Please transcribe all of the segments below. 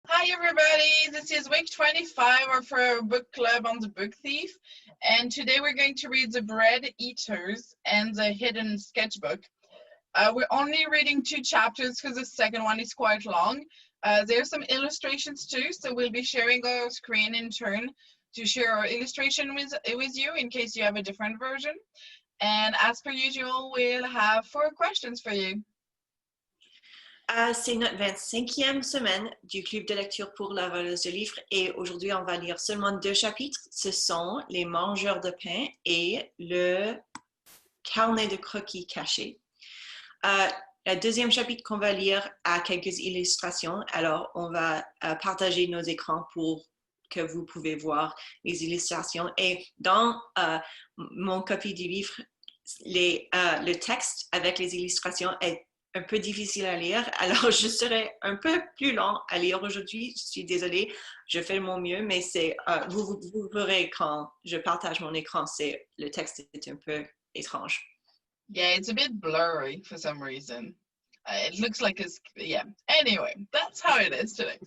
Hi everybody, this is week 25 of our book club on the book thief, and today we're going to read The Bread Eaters and The Hidden Sketchbook. We're only reading 2 chapters because the second one is quite long. There's some illustrations too, so we'll be sharing our screen in turn to share our illustration with you in case you have a different version. And as per usual, we'll have 4 questions for you. C'est notre 25e semaine du club de lecture pour la Voleuse de livres et aujourd'hui on va lire seulement 2 chapitres. Ce sont les mangeurs de pain et le carnet de croquis caché. Le deuxième chapitre qu'on va lire a quelques illustrations, alors on va partager nos écrans pour que vous pouvez voir les illustrations. Et dans mon copie du livre, le texte avec les illustrations est un peu difficile à lire, alors je serai un peu plus lent à lire aujourd'hui. Je suis désolée, je fais de mon mieux, mais vous verrez quand je partage mon écran, le texte est un peu étrange. Yeah, it's a bit blurry for some reason. It looks like it's, yeah. Anyway, that's how it is today.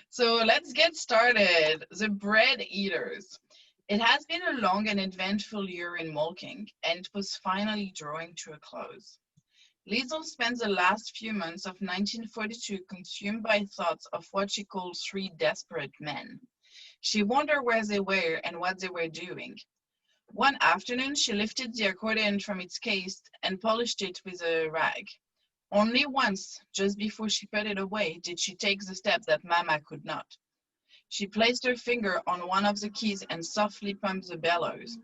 So let's get started. The Bread Eaters. It has been a long and eventful year in Molching, and it was finally drawing to a close. Liesel spends the last few months of 1942 consumed by thoughts of what she calls 3 desperate men. She wondered where they were and what they were doing. One afternoon, she lifted the accordion from its case and polished it with a rag. Only once, just before she put it away, did she take the step that Mama could not. She placed her finger on one of the keys and softly pumped the bellows.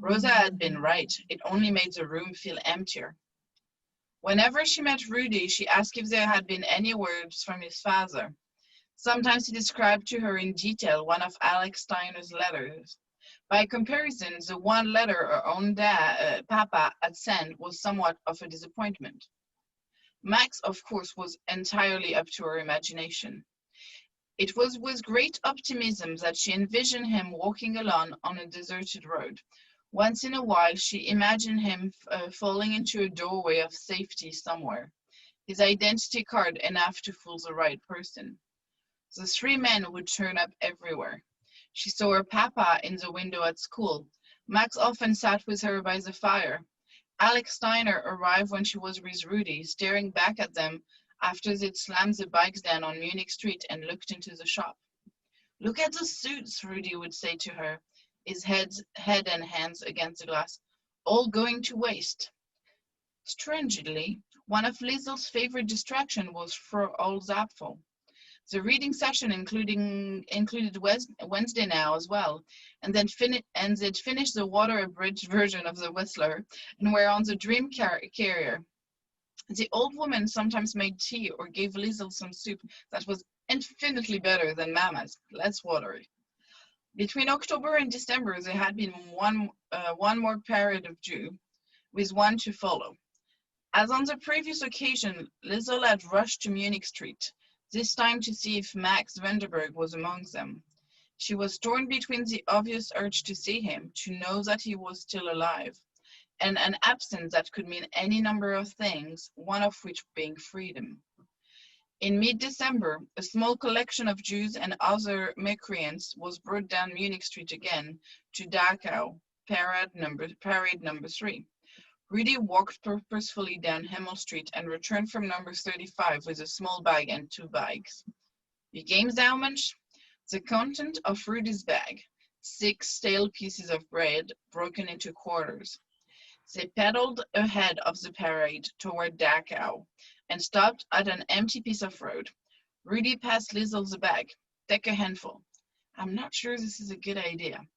Rosa had been right. It only made the room feel emptier. Whenever she met Rudy, she asked if there had been any words from his father. Sometimes he described to her in detail one of Alex Steiner's letters. By comparison, the one letter her own Papa had sent was somewhat of a disappointment. Max, of course, was entirely up to her imagination. It was with great optimism that she envisioned him walking alone on a deserted road. Once in a while, she imagined him falling into a doorway of safety somewhere, his identity card enough to fool the right person. The 3 men would turn up everywhere. She saw her Papa in the window at school. Max often sat with her by the fire. Alex Steiner arrived when she was with Rudy, staring back at them after they'd slammed the bikes down on Munich Street and looked into the shop. "Look at the suits," Rudy would say to her, his head and hands against the glass, "all going to waste." Strangely, one of Liesel's favorite distractions was Frau Zapfel. The reading session included Wednesday now as well, and they'd finished the water-abridged version of the Whistler and were on the dream carrier. The old woman sometimes made tea or gave Liesel some soup that was infinitely better than Mama's, less watery. Between October and December, there had been one more period of June, with one to follow. As on the previous occasion, Liesel had rushed to Munich Street, this time to see if Max Vanderberg was among them. She was torn between the obvious urge to see him, to know that he was still alive, and an absence that could mean any number of things, one of which being freedom. In mid-December, a small collection of Jews and other miscreants was brought down Munich Street again to Dachau, parade number 3. Rudy walked purposefully down Himmel Street and returned from number 35 with a small bag and 2 bags. Wie game's Daumensch? The content of Rudy's bag, 6 stale pieces of bread broken into quarters. They pedaled ahead of the parade toward Dachau and stopped at an empty piece of road. Rudy passed Liesel the bag. "Take a handful." "I'm not sure this is a good idea."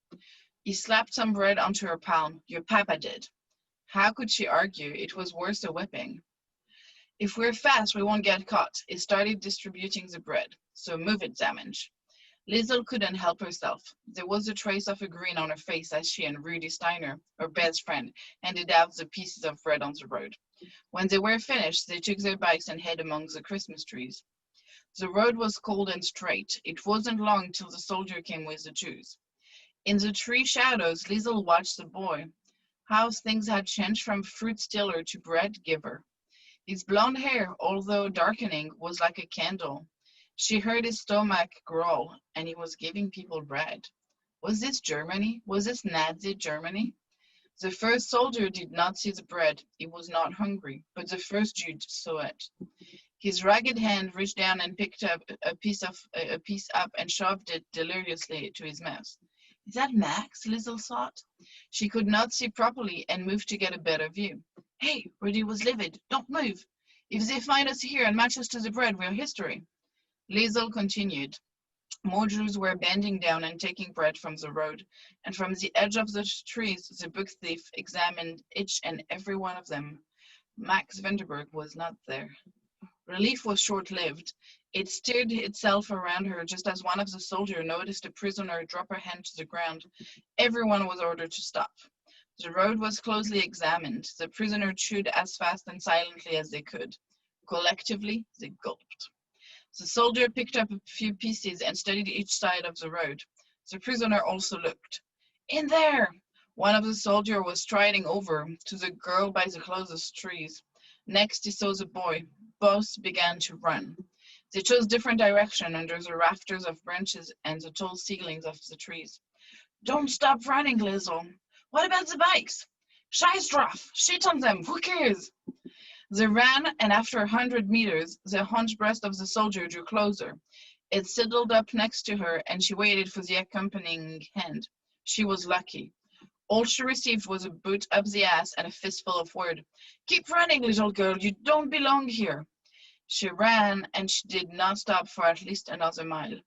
He slapped some bread onto her palm. "Your Papa did." How could she argue? It was worth a whipping. "If we're fast, we won't get caught." He started distributing the bread. "So move it, Zamensch." Liesel couldn't help herself. There was a trace of a grin on her face as she and Rudy Steiner, her best friend, handed out the pieces of bread on the road. When they were finished, they took their bikes and hid among the Christmas trees. The road was cold and straight. It wasn't long till the soldier came with the Jews. In the tree shadows, Liesel watched the boy. How things had changed from fruit stealer to bread giver. His blonde hair, although darkening, was like a candle. She heard his stomach growl, and he was giving people bread. Was this Germany? Was this Nazi Germany? The first soldier did not see the bread. He was not hungry, but the first Jew saw it. His ragged hand reached down and picked up a piece up and shoved it deliriously to his mouth. Is that Max? Liesel thought. She could not see properly and moved to get a better view. Hey, Rudy was livid. Don't move. If they find us here and match us to the bread, we're history. Liesel continued. More Jews were bending down and taking bread from the road, and from the edge of the trees the book thief examined each and every one of them. Max Vanderberg was not there. Relief was short-lived. It stirred itself around her just as one of the soldiers noticed a prisoner drop her hand to the ground. Everyone was ordered to stop. The road was closely examined. The prisoner chewed as fast and silently as they could. Collectively, they gulped. The soldier picked up a few pieces and studied each side of the road. The prisoner also looked. In there! One of the soldiers was striding over to the girl by the closest trees. Next, he saw the boy. Both began to run. They chose different directions under the rafters of branches and the tall ceilings of the trees. Don't stop running, Liesel. What about the bikes? Scheiß drauf! Shit on them! Who cares? They ran, and after 100 meters, the hunched breast of the soldier drew closer. It sidled up next to her, and she waited for the accompanying hand. She was lucky. All she received was a boot up the ass and a fistful of words. Keep running, little girl. You don't belong here. She ran, and she did not stop for at least another mile.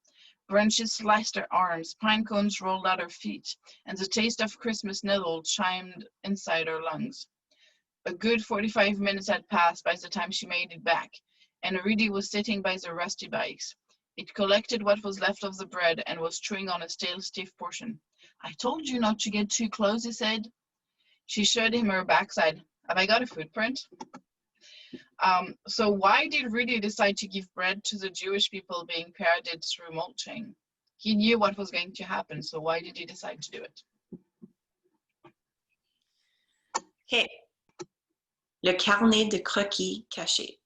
Branches sliced her arms, pine cones rolled at her feet, and the taste of Christmas nettle chimed inside her lungs. A good 45 minutes had passed by the time she made it back, and Rudy was sitting by the rusty bikes. It collected what was left of the bread and was chewing on a stale, stiff portion. I told you not to get too close, he said. She showed him her backside. Have I got a footprint? So why did Rudy decide to give bread to the Jewish people being paraded through Molching? He knew what was going to happen, so why did he decide to do it? Okay. Le carnet de croquis caché.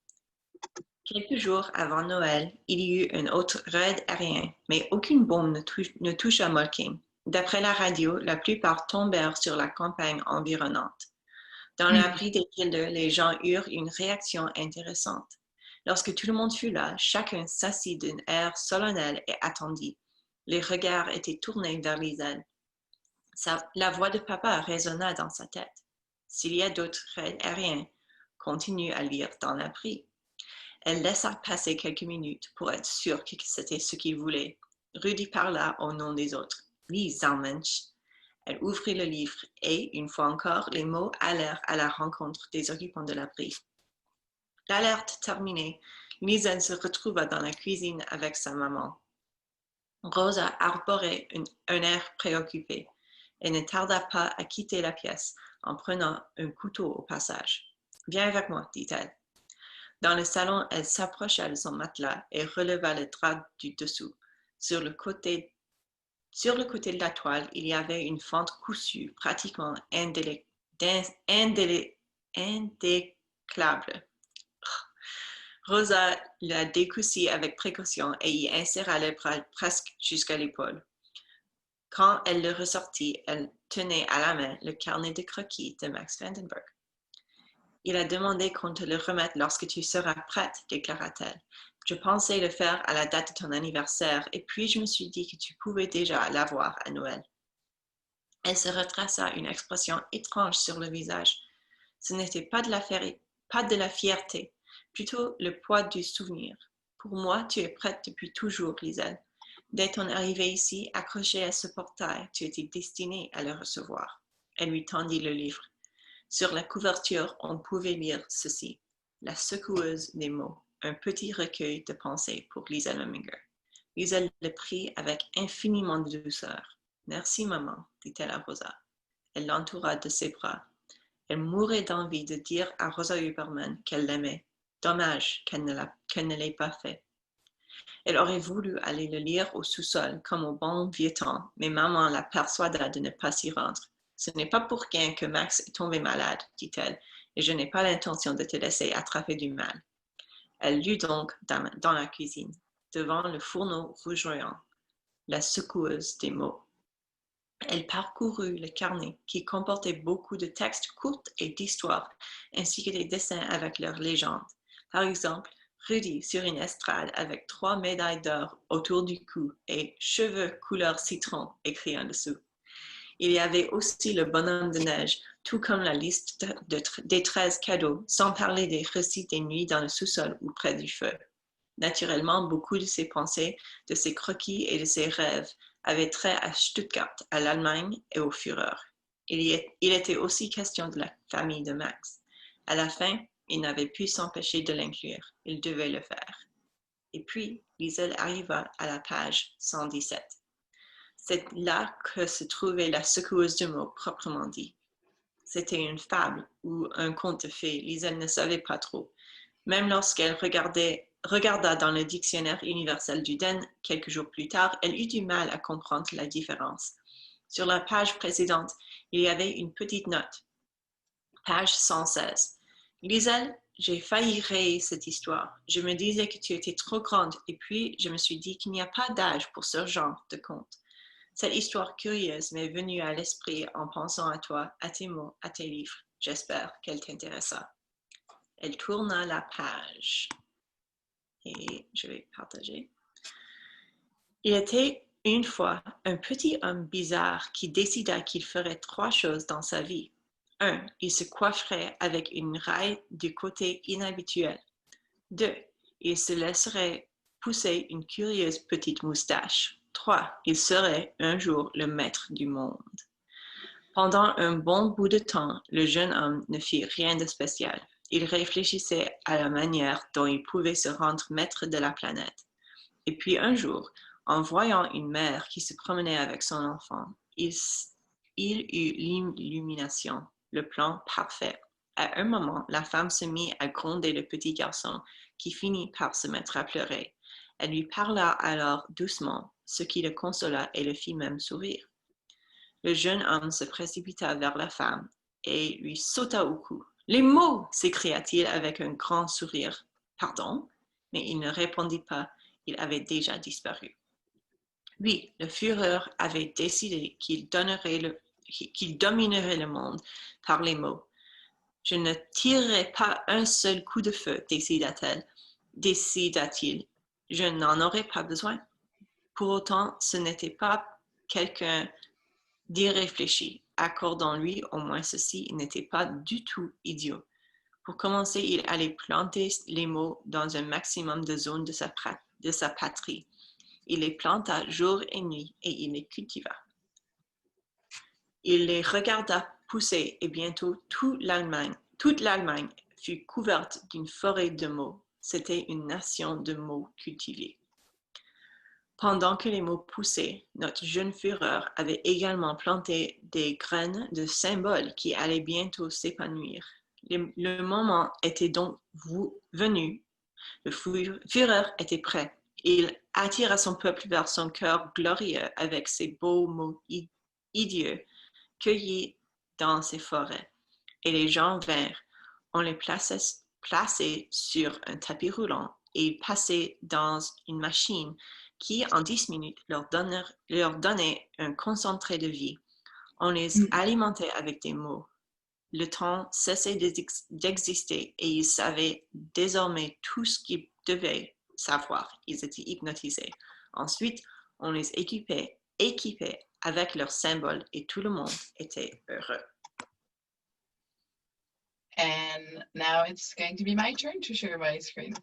Quelques jours avant Noël, il y eut un autre raid aérien, mais aucune bombe ne toucha Molching. D'après la radio, la plupart tombèrent sur la campagne environnante. Dans l'abri des guildes, les gens eurent une réaction intéressante. Lorsque tout le monde fut là, chacun s'assit d'un air solennel et attendit. Les regards étaient tournés vers Liesel. La voix de papa résonna dans sa tête. S'il y a d'autres raids aériens, continue à lire dans l'abri. Elle laissa passer quelques minutes pour être sûre que c'était ce qu'il voulait. Rudy parla au nom des autres. Lies, Mensch. Elle ouvrit le livre et, une fois encore, les mots allèrent à la rencontre des occupants de l'abri. L'alerte terminée, Liesel se retrouva dans la cuisine avec sa maman. Rosa arborait un air préoccupé et ne tarda pas à quitter la pièce en prenant un couteau au passage. « Viens avec moi, dit-elle. » Dans le salon, elle s'approcha de son matelas et releva le drap du dessous. Sur le côté de la toile, il y avait une fente cousue, pratiquement indéclable. Rosa la découssit avec précaution et y inséra le bras presque jusqu'à l'épaule. Quand elle le ressortit, elle tenait à la main le carnet de croquis de Max Vandenberg. « Il a demandé qu'on te le remette lorsque tu seras prête, déclara-t-elle. Je pensais le faire à la date de ton anniversaire et puis je me suis dit que tu pouvais déjà l'avoir à Noël. » Elle se retraça une expression étrange sur le visage. Ce n'était pas de la fierté, plutôt le poids du souvenir. « Pour moi, tu es prête depuis toujours, Liesel. Dès ton arrivée ici, accrochée à ce portail, tu étais destinée à le recevoir. » Elle lui tendit le livre. Sur la couverture, on pouvait lire ceci. La secoueuse des mots. Un petit recueil de pensées pour Liesel Memminger. Liesel le prit avec infiniment de douceur. « Merci, maman, dit-elle à Rosa. » Elle l'entoura de ses bras. Elle mourait d'envie de dire à Rosa Huberman qu'elle l'aimait. Dommage qu'elle ne l'ait pas fait. Elle aurait voulu aller le lire au sous-sol comme au bon vieux temps, mais maman la persuada de ne pas s'y rendre. « Ce n'est pas pour rien que Max est tombé malade, dit-elle, et je n'ai pas l'intention de te laisser attraper du mal. » Elle lut donc dans la cuisine. devant le fourneau rougeoyant, la secoueuse des mots. Elle parcourut le carnet qui comportait beaucoup de textes courts et d'histoires, ainsi que des dessins avec leurs légendes. Par exemple, Rudy sur une estrade avec 3 médailles d'or autour du cou et cheveux couleur citron écrit en dessous. Il y avait aussi le bonhomme de neige, tout comme la liste des 13 cadeaux, sans parler des récits des nuits dans le sous-sol ou près du feu. Naturellement, beaucoup de ses pensées, de ses croquis et de ses rêves avaient trait à Stuttgart, à l'Allemagne et au Führer. Il était aussi question de la famille de Max. À la fin, il n'avait pu s'empêcher de l'inclure. Il devait le faire. Et puis, Liesel arriva à la page 117. C'est là que se trouvait la secoueuse de mots proprement dit. C'était une fable ou un conte de fées, Liesel ne savait pas trop. Même lorsqu'elle regarda dans le dictionnaire universel du Den quelques jours plus tard, elle eut du mal à comprendre la différence. Sur la page précédente, il y avait une petite note. Page 116. Liesel, j'ai failli rayer cette histoire. Je me disais que tu étais trop grande et puis je me suis dit qu'il n'y a pas d'âge pour ce genre de conte. Cette histoire curieuse m'est venue à l'esprit en pensant à toi, à tes mots, à tes livres. J'espère qu'elle t'intéressa. Elle tourna la page. Et je vais partager. Il était une fois un petit homme bizarre qui décida qu'il ferait 3 choses dans sa vie. 1. Il se coifferait avec une raille du côté inhabituel. 2. Il se laisserait pousser une curieuse petite moustache. 3. Il serait un jour le maître du monde. Pendant un bon bout de temps, le jeune homme ne fit rien de spécial. Il réfléchissait à la manière dont il pouvait se rendre maître de la planète. Et puis un jour, en voyant une mère qui se promenait avec son enfant, il eut l'illumination, le plan parfait. À un moment, la femme se mit à gronder le petit garçon, qui finit par se mettre à pleurer. Elle lui parla alors doucement, ce qui le consola et le fit même sourire. Le jeune homme se précipita vers la femme et lui sauta au cou. « Les mots !» s'écria-t-il avec un grand sourire. « Pardon ?» Mais il ne répondit pas, il avait déjà disparu. Oui, le Führer avait décidé qu'il dominerait le monde par les mots. « Je ne tirerai pas un seul coup de feu, décida-t-il. Je n'en aurais pas besoin. » Pour autant, ce n'était pas quelqu'un d'irréfléchi. Accordons-lui au moins ceci, il n'était pas du tout idiot. Pour commencer, il allait planter les mots dans un maximum de zones de sa patrie. Il les planta jour et nuit et il les cultiva. Il les regarda pousser et bientôt toute l'Allemagne fut couverte d'une forêt de mots. C'était une nation de mots cultivés. Pendant que les mots poussaient, notre jeune Führer avait également planté des graines de symboles qui allaient bientôt s'épanouir. Le moment était donc venu. Le Führer était prêt. Il attira son peuple vers son cœur glorieux avec ses beaux mots idiots cueillis dans ses forêts. Et les gens vinrent. On les plaçait sur un tapis roulant et ils passaient dans une machine qui, en 10 minutes, leur donnait un concentré de vie. On les alimentait avec des mots. Le temps cessait d'exister et ils savaient désormais tout ce qu'ils devaient savoir. Ils étaient hypnotisés. Ensuite, on les équipait avec leurs symboles et tout le monde était heureux. And now it's going to be my turn to share my screen.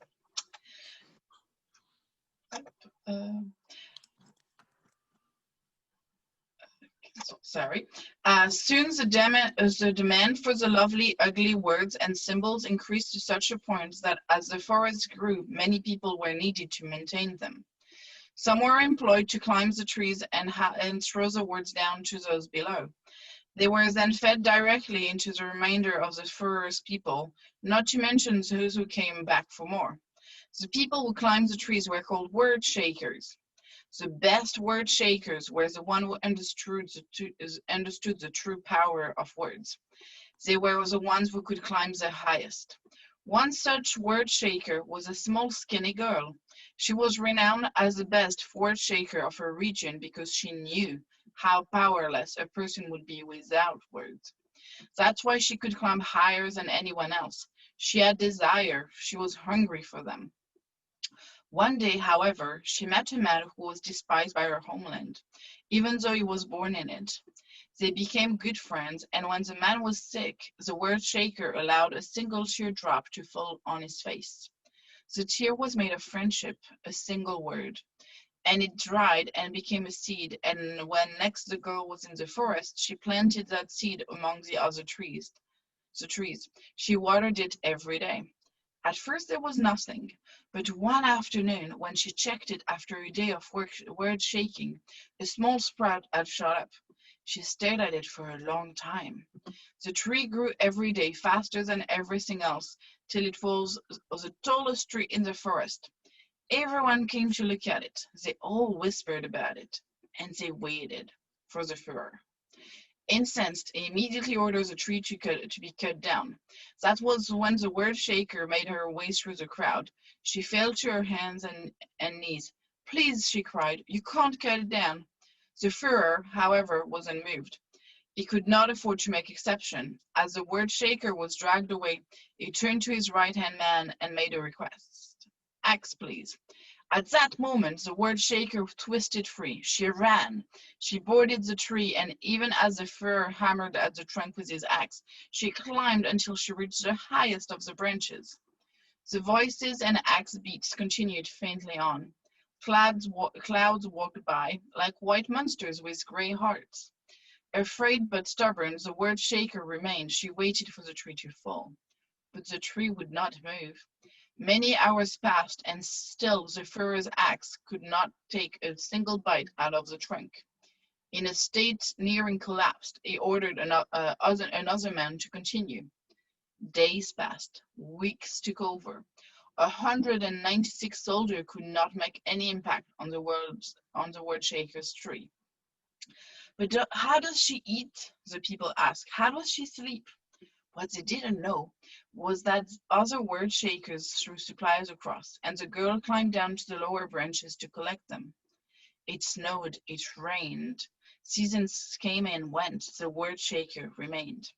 Sorry. Soon the demand for the lovely, ugly words and symbols increased to such a point that as the forest grew, many people were needed to maintain them. Some were employed to climb the trees and throw the words down to those below. They were then fed directly into the remainder of the Führer's people, not to mention those who came back for more. The people who climbed the trees were called word shakers. The best word shakers were the ones who understood the true power of words. They were the ones who could climb the highest. One such word shaker was a small skinny girl. She was renowned as the best word shaker of her region because she knew how powerless a person would be without words. That's why she could climb higher than anyone else. She had desire. She was hungry for them. One day, however, she met a man who was despised by her homeland, even though he was born in it. They became good friends, and when the man was sick, the word shaker allowed a single teardrop to fall on his face. The tear was made of friendship, a single word, and it dried and became a seed, and when next the girl was in the forest, she planted that seed among the other trees. She watered it every day. At first there was nothing, but one afternoon, when she checked it after a day of word shaking, a small sprout had shot up. She stared at it for a long time. The tree grew every day faster than everything else, till it was the tallest tree in the forest. Everyone came to look at it. They all whispered about it, and they waited for the furrow. Incensed, he immediately orders the tree to be cut down. That was when the word shaker made her way through the crowd. She fell to her hands and knees. "Please," she cried, "you can't cut it down." The furrower, however, was unmoved. He could not afford to make exception. As the word shaker was dragged away, he turned to his right-hand man and made a request. "Axe, please." At that moment, the word shaker twisted free. She ran. She boarded the tree, and even as the furrower hammered at the trunk with his axe, she climbed until she reached the highest of the branches. The voices and axe beats continued faintly on. Clouds walked by, like white monsters with gray hearts. Afraid but stubborn, the word shaker remained. She waited for the tree to fall. But the tree would not move. Many hours passed, and still the furrower's axe could not take a single bite out of the trunk. In a state nearing collapse, he ordered another man to continue. Days passed. Weeks took over. 196 soldiers could not make any impact on the word shaker's tree. But how does she eat? The people asked. How does she sleep? What they didn't know was that other word shakers threw supplies across, and the girl climbed down to the lower branches to collect them. It snowed, it rained. Seasons came and went. The word shaker remained.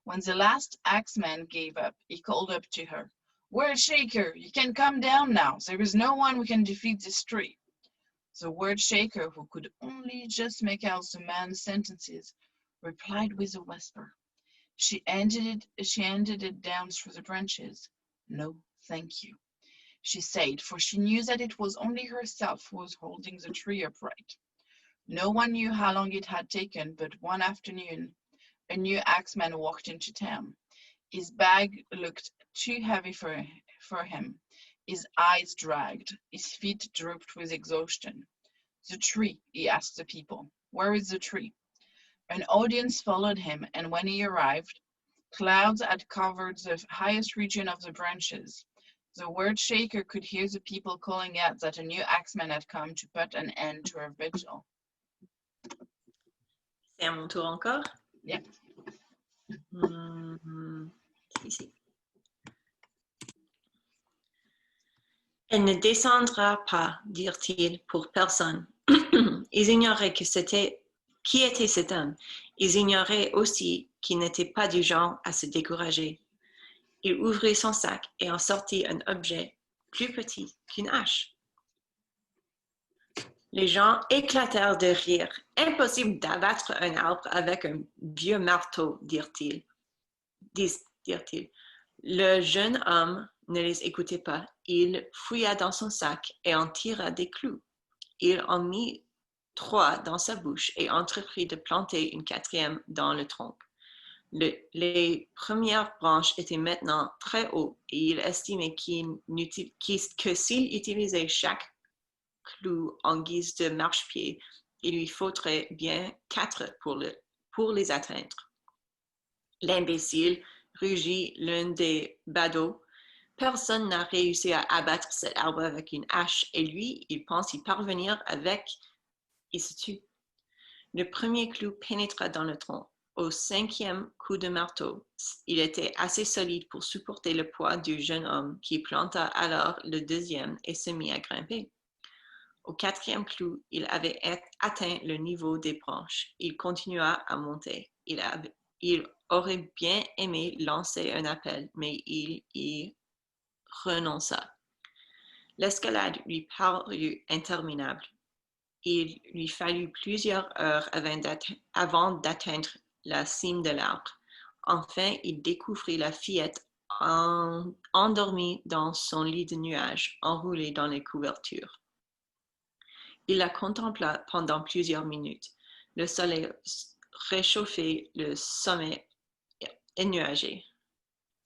When the last axeman gave up, he called up to her, "Word shaker, you can come down now. There is no one who can defeat this tree." The word shaker, who could only just make out the man's sentences, replied with a whisper. She handed it down through the branches. "No, thank you," she said, for she knew that it was only herself who was holding the tree upright. No one knew how long it had taken, but one afternoon, a new axeman walked into town. His bag looked too heavy for him. His eyes dragged. His feet drooped with exhaustion. "The tree," he asked the people. "Where is the tree?" An audience followed him, and when he arrived, clouds had covered the highest region of the branches. The word shaker could hear the people calling out that a new axeman had come to put an end to her vigil. C'est à mon tour encore? Yep. Ici. Elle ne descendra pas, dirent-ils, pour personne. Ils ignoraient qui était cet homme. Ils ignoraient aussi qu'il n'était pas du genre à se décourager. Il ouvrit son sac et en sortit un objet plus petit qu'une hache. Les gens éclatèrent de rire. Impossible d'abattre un arbre avec un vieux marteau, dirent-ils. Le jeune homme ne les écoutait pas. Il fouilla dans son sac et en tira des clous. Il en mit 3 dans sa bouche et entreprit de planter une 4e dans le tronc. Les premières branches étaient maintenant très hautes et il estimait que s'il utilisait chaque clou en guise de marchepied, il lui faudrait bien 4 pour les atteindre. L'imbécile rugit l'un des badauds. Personne n'a réussi à abattre cet arbre avec une hache et lui, il pense y parvenir avec... Il se tue. Le premier clou pénétra dans le tronc. Au 5e coup de marteau, il était assez solide pour supporter le poids du jeune homme qui planta alors le 2e et se mit à grimper. Au 4e clou, il avait atteint le niveau des branches. Il continua à monter. Il aurait bien aimé lancer un appel, mais il y renonça. L'escalade lui parut interminable. Il lui fallut plusieurs heures avant d'atteindre la cime de l'arbre. Enfin, il découvrit la fillette endormie dans son lit de nuages, enroulée dans les couvertures. Il la contempla pendant plusieurs minutes. Le soleil réchauffait le sommet ennuagé.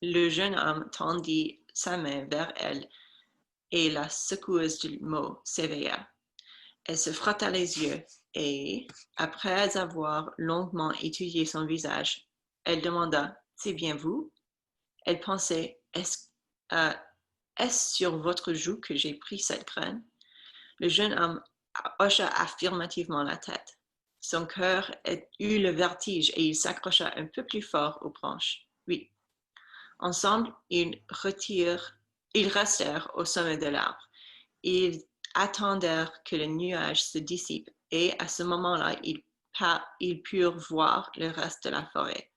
Le jeune homme tendit sa main vers elle et la secoueuse du mot s'éveilla. Elle se frotta les yeux et, après avoir longuement étudié son visage, elle demanda « C'est bien vous ?» Elle pensait « Est-ce sur votre joue que j'ai pris cette graine ?» Le jeune homme hocha affirmativement la tête. Son cœur eut le vertige et il s'accrocha un peu plus fort aux branches. Oui. Ensemble, ils restèrent au sommet de l'arbre. Ils attendirent que le nuage se dissipe et à ce moment-là, ils purent voir le reste de la forêt.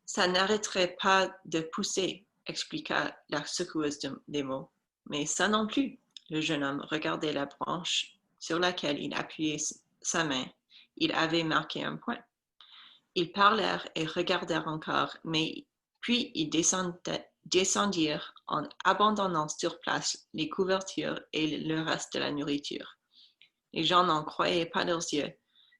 Ça n'arrêterait pas de pousser, expliqua la secoueuse des mots. Mais ça non plus. Le jeune homme regardait la branche sur laquelle il appuyait sa main. Il avait marqué un point. Ils parlèrent et regardèrent encore, mais puis ils descendirent en abandonnant sur place les couvertures et le reste de la nourriture. Les gens n'en croyaient pas leurs yeux.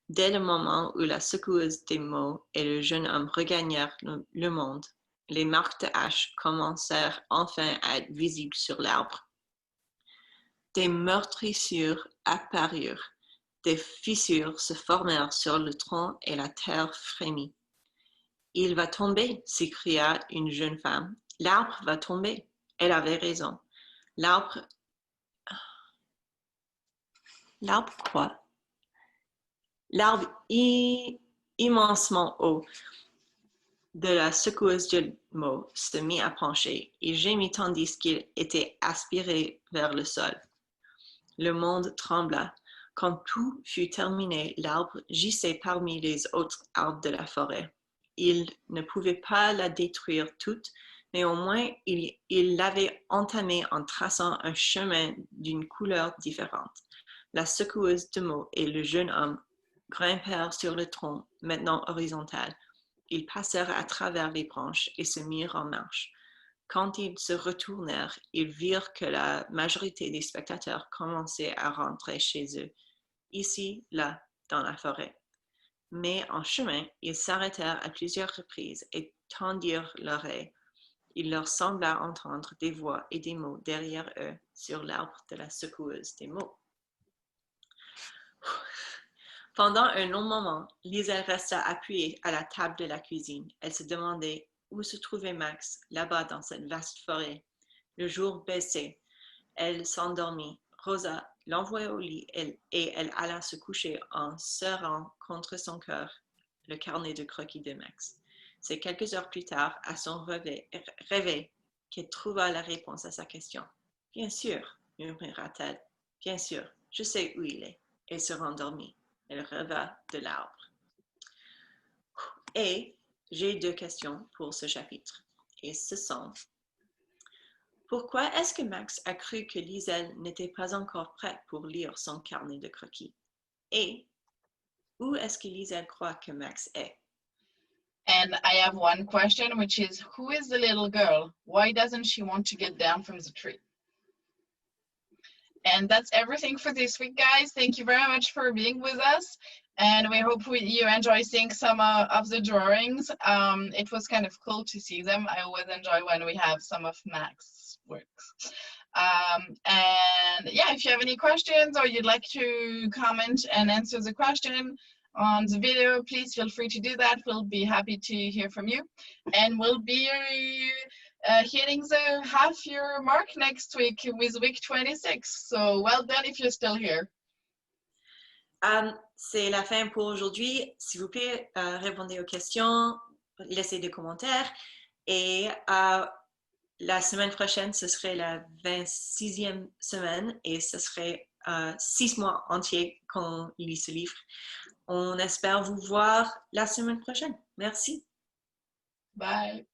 Dès le moment où la secoueuse des mots et le jeune homme regagnèrent le monde, les marques de hache commencèrent enfin à être visibles sur l'arbre. Des meurtrissures apparurent, des fissures se formèrent sur le tronc et la terre frémit. « Il va tomber !» s'écria une jeune femme. « L'arbre va tomber !» Elle avait raison. L'arbre quoi? L'arbre immensement haut de la secoueuse de mots se mit à pencher. Il gémit tandis qu'il était aspiré vers le sol. Le monde trembla. Quand tout fut terminé, l'arbre gissait parmi les autres arbres de la forêt. Il ne pouvait pas la détruire toute, mais au moins il l'avait entamée en traçant un chemin d'une couleur différente. La secoueuse de mots et le jeune homme grimpèrent sur le tronc, maintenant horizontal. Ils passèrent à travers les branches et se mirent en marche. Quand ils se retournèrent, ils virent que la majorité des spectateurs commençaient à rentrer chez eux, ici, là, dans la forêt. Mais en chemin, ils s'arrêtèrent à plusieurs reprises et tendirent l'oreille. Il leur sembla entendre des voix et des mots derrière eux sur l'arbre de la secoueuse des mots. Pendant un long moment, Liesel resta appuyée à la table de la cuisine. Elle se demandait où se trouvait Max, là-bas dans cette vaste forêt. Le jour baissait. Elle s'endormit. Rosa l'envoya au lit et elle alla se coucher en serrant contre son cœur le carnet de croquis de Max. C'est quelques heures plus tard, à son réveil, qu'elle trouva la réponse à sa question. « Bien sûr, murmura-t-elle. Bien sûr, je sais où il est. » Elle se rendormit. Elle rêva de l'arbre. Et j'ai 2 questions pour ce chapitre. Et ce sont: pourquoi est-ce que Max a cru que Liesel n'était pas encore prête pour lire son carnet de croquis? Et où est-ce que Liesel croit que Max est? And I have one question, which is, who is the little girl? Why doesn't she want to get down from the tree? And that's everything for this week, guys. Thank you very much for being with us. And we hope you enjoy seeing some of the drawings. It was kind of cool to see them. I always enjoy when we have some of Max's works. And yeah, if you have any questions or you'd like to comment and answer the question on the video, please feel free to do that. We'll be happy to hear from you. And we'll be hitting the half-year mark next week with week 26. So well done if you're still here. C'est la fin pour aujourd'hui. S'il vous plaît, répondez aux questions, laissez des commentaires. Et la semaine prochaine, ce serait la 26e semaine et ce serait 6 mois entiers qu'on lit ce livre. On espère vous voir la semaine prochaine. Merci. Bye.